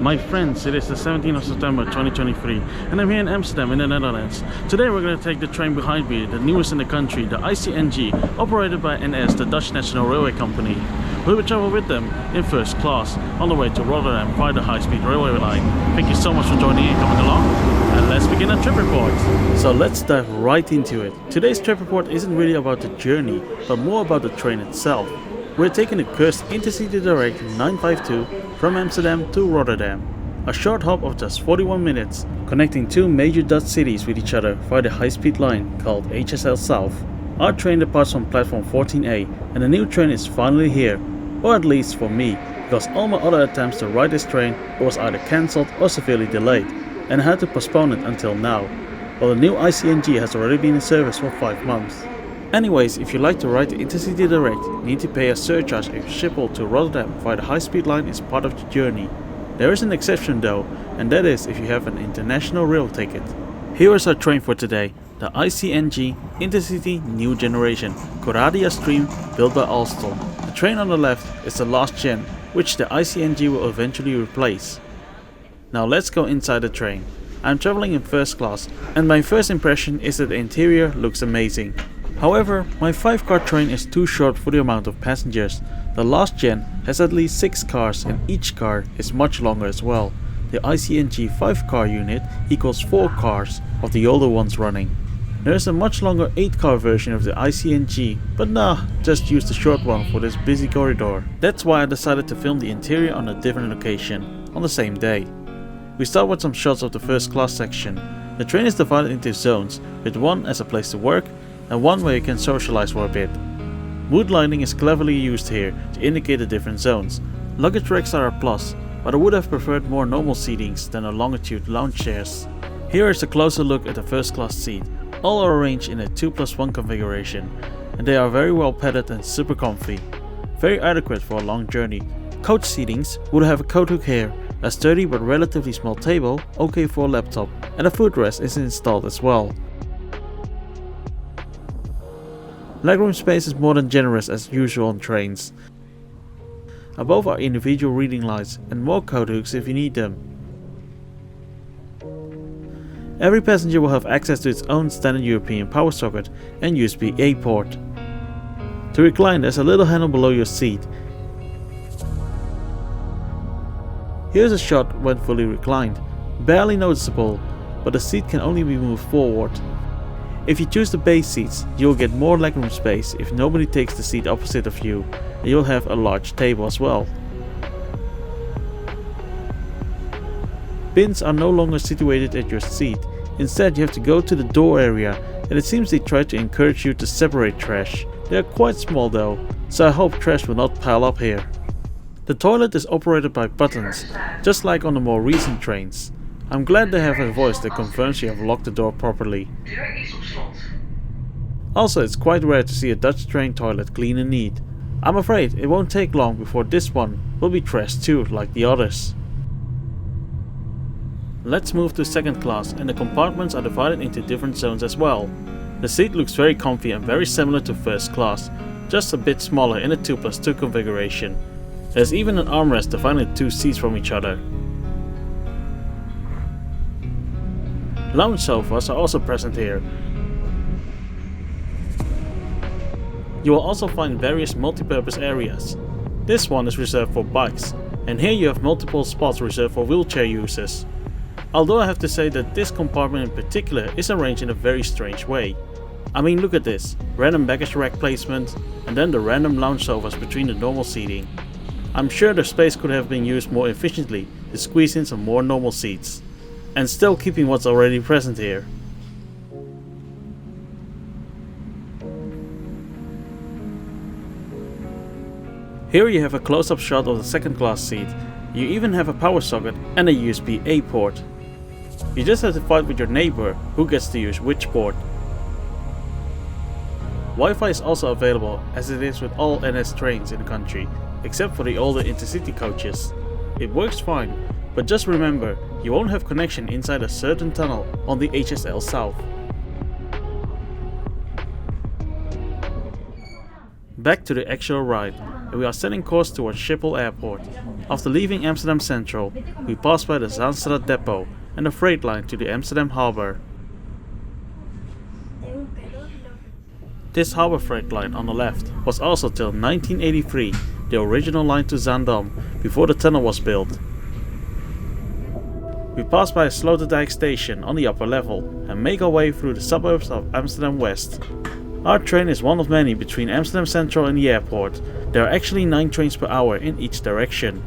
My friends, it is the 17th of September 2023 and I'm here in Amsterdam in the Netherlands. Today we're going to take the train behind me, the newest in the country, the ICNG, operated by NS, the Dutch National Railway Company. We will travel with them in first class on the way to Rotterdam via the high-speed railway line. Thank you so much for joining and coming along, and let's begin our trip report. So let's dive right into it. Today's trip report isn't really about the journey, but more about the train itself. We're taking the cursed InterCity Direct 952 from Amsterdam to Rotterdam. A short hop of just 41 minutes, connecting two major Dutch cities with each other via the high-speed line called HSL Zuid. Our train departs from platform 14A and the new train is finally here, or at least for me, because all my other attempts to ride this train was either cancelled or severely delayed, and I had to postpone it until now, while the new ICNG has already been in service for 5 months. Anyways, if you like to ride the InterCity Direct, you need to pay a surcharge if Schiphol to Rotterdam via the high-speed line is part of the journey. There is an exception though, and that is if you have an international rail ticket. Here is our train for today, the ICNG InterCity New Generation Coradia stream built by Alstom. The train on the left is the last gen, which the ICNG will eventually replace. Now let's go inside the train. I'm traveling in first class, and my first impression is that the interior looks amazing. However, my 5-car train is too short for the amount of passengers. The last gen has at least 6 cars and each car is much longer as well. The ICNG 5-car unit equals 4 cars of the older ones running. There is a much longer 8-car version of the ICNG, but nah, just use the short one for this busy corridor. That's why I decided to film the interior on a different location, on the same day. We start with some shots of the first class section. The train is divided into zones, with one as a place to work and one where you can socialize for a bit. Mood lighting is cleverly used here to indicate the different zones. Luggage racks are a plus, but I would have preferred more normal seatings than a longitude lounge chairs. Here is a closer look at the first class seat. All are arranged in a 2+1 configuration, and they are very well padded and super comfy. Very adequate for a long journey. Coach seatings would have a coat hook here, a sturdy but relatively small table, okay for a laptop, and a footrest is installed as well. Legroom space is more than generous as usual on trains. Above are individual reading lights and more coat hooks if you need them. Every passenger will have access to its own standard European power socket and USB-A port. To recline, there's a little handle below your seat. Here's a shot when fully reclined. Barely noticeable, but the seat can only be moved forward. If you choose the base seats, you'll get more legroom space if nobody takes the seat opposite of you, and you'll have a large table as well. Bins are no longer situated at your seat, instead you have to go to the door area, and it seems they try to encourage you to separate trash. They are quite small though, so I hope trash will not pile up here. The toilet is operated by buttons, just like on the more recent trains. I'm glad they have a voice that confirms you have locked the door properly. Also, it's quite rare to see a Dutch train toilet clean and neat. I'm afraid it won't take long before this one will be trashed too, like the others. Let's move to second class, and the compartments are divided into different zones as well. The seat looks very comfy and very similar to first class, just a bit smaller in a 2+2 configuration. There's even an armrest dividing the two seats from each other. Lounge sofas are also present here. You will also find various multi-purpose areas. This one is reserved for bikes, and here you have multiple spots reserved for wheelchair users. Although I have to say that this compartment in particular is arranged in a very strange way. I mean, look at this, random baggage rack placement, and then the random lounge sofas between the normal seating. I'm sure the space could have been used more efficiently to squeeze in some more normal seats, and still keeping what's already present here. Here you have a close-up shot of the second class seat. You even have a power socket and a USB-A port. You just have to fight with your neighbor who gets to use which port. Wi-Fi is also available, as it is with all NS trains in the country, except for the older InterCity coaches. It works fine, but just remember, you won't have connection inside a certain tunnel on the HSL Zuid. Back to the actual ride. and we are setting course towards Schiphol Airport. After leaving Amsterdam Central, we passed by the Zaanstad depot and the freight line to the Amsterdam harbour. This harbour freight line on the left was also till 1983 the original line to Zaandam before the tunnel was built. We passed by a Sloterdijk station on the upper level and make our way through the suburbs of Amsterdam West. Our train is one of many between Amsterdam Central and the airport. There are actually 9 trains per hour in each direction,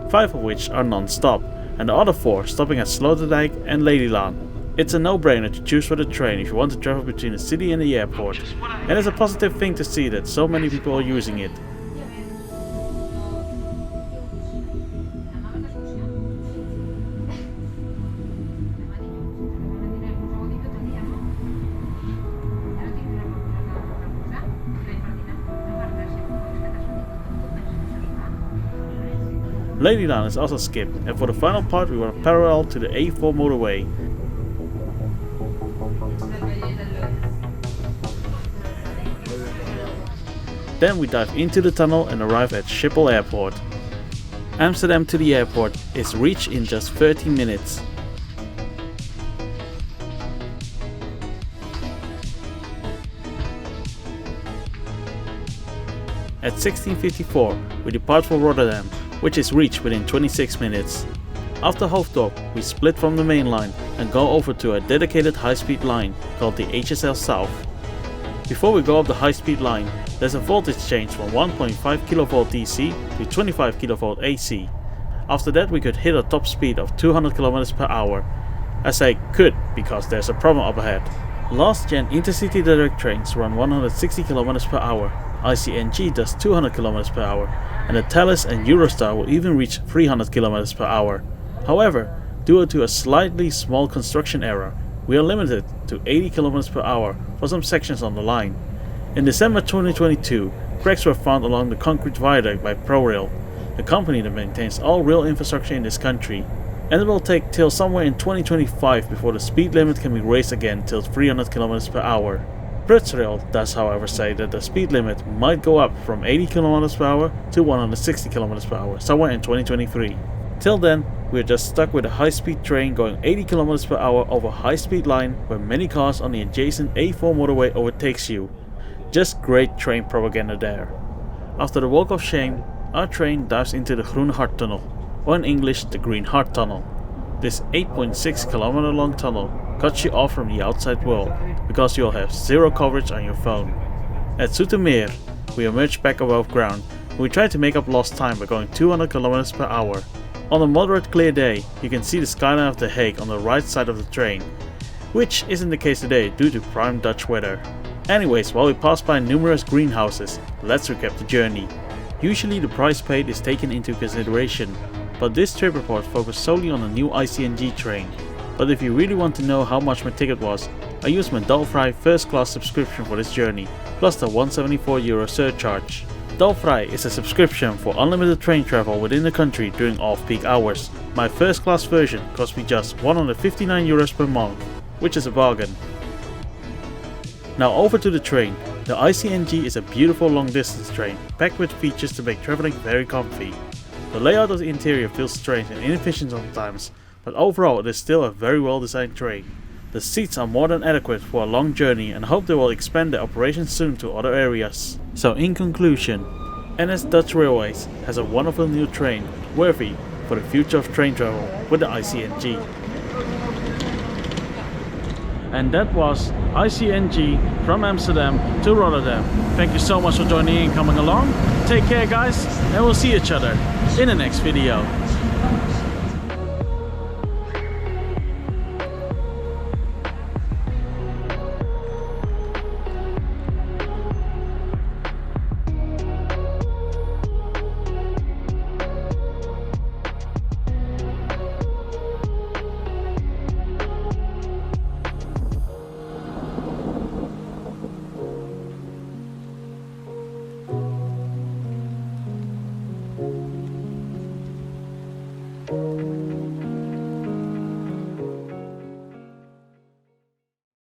5 of which are non-stop and the other 4 stopping at Sloterdijk and Lelylaan. It's a no-brainer to choose for the train if you want to travel between the city and the airport, and it's a positive thing to see that so many people are using it. Lelylaan is also skipped, and for the final part we went parallel to the A4 motorway. Then we dive into the tunnel and arrive at Schiphol Airport. Amsterdam to the airport is reached in just 30 minutes. At 16:54 we depart for Rotterdam, which is reached within 26 minutes. After Hoofddorp we split from the main line and go over to a dedicated high-speed line called the HSL South. Before we go up the high-speed line, there's a voltage change from 1.5 kV DC to 25 kV AC. After that we could hit a top speed of 200 km per hour. I say could because there's a problem up ahead. Last gen InterCity Direct trains run 160 km per hour, ICNG does 200 km per hour, and the Thalys and Eurostar will even reach 300 km per hour. However, due to a slightly small construction error, we are limited to 80 km per hour for some sections on the line. In December 2022, cracks were found along the concrete viaduct by ProRail, the company that maintains all rail infrastructure in this country, and it will take till somewhere in 2025 before the speed limit can be raised again till 300 km per hour. ProRail does however say that the speed limit might go up from 80 km per hour to 160 km per hour somewhere in 2023. Till then, we are just stuck with a high-speed train going 80 km per hour over a high-speed line where many cars on the adjacent A4 motorway overtakes you. Just great train propaganda there. After the walk of shame, our train dives into the Groene Harttunnel, or in English the Green Heart Tunnel. This 8.6 km long tunnel cuts you off from the outside world because you'll have zero coverage on your phone. At Zoetermeer, we emerge back above ground and we try to make up lost time by going 200 km per hour. On a moderate clear day, you can see the skyline of The Hague on the right side of the train, which isn't the case today due to prime Dutch weather. Anyways, while we pass by numerous greenhouses, let's recap the journey. Usually the price paid is taken into consideration, but this trip report focused solely on the new ICNG train. But if you really want to know how much my ticket was, I used my Dalvrij first class subscription for this journey, plus the €174 surcharge. Dalvrij is a subscription for unlimited train travel within the country during off-peak hours. My first class version cost me just €159 per month, which is a bargain. Now over to the train. The ICNG is a beautiful long distance train, packed with features to make traveling very comfy. The layout of the interior feels strange and inefficient sometimes, but overall it is still a very well designed train. The seats are more than adequate for a long journey and I hope they will expand their operations soon to other areas. So in conclusion, NS Dutch Railways has a wonderful new train, worthy for the future of train travel with the ICNG. And that was ICNG from Amsterdam to Rotterdam. Thank you so much for joining and coming along. Take care guys, and we'll see each other in the next video.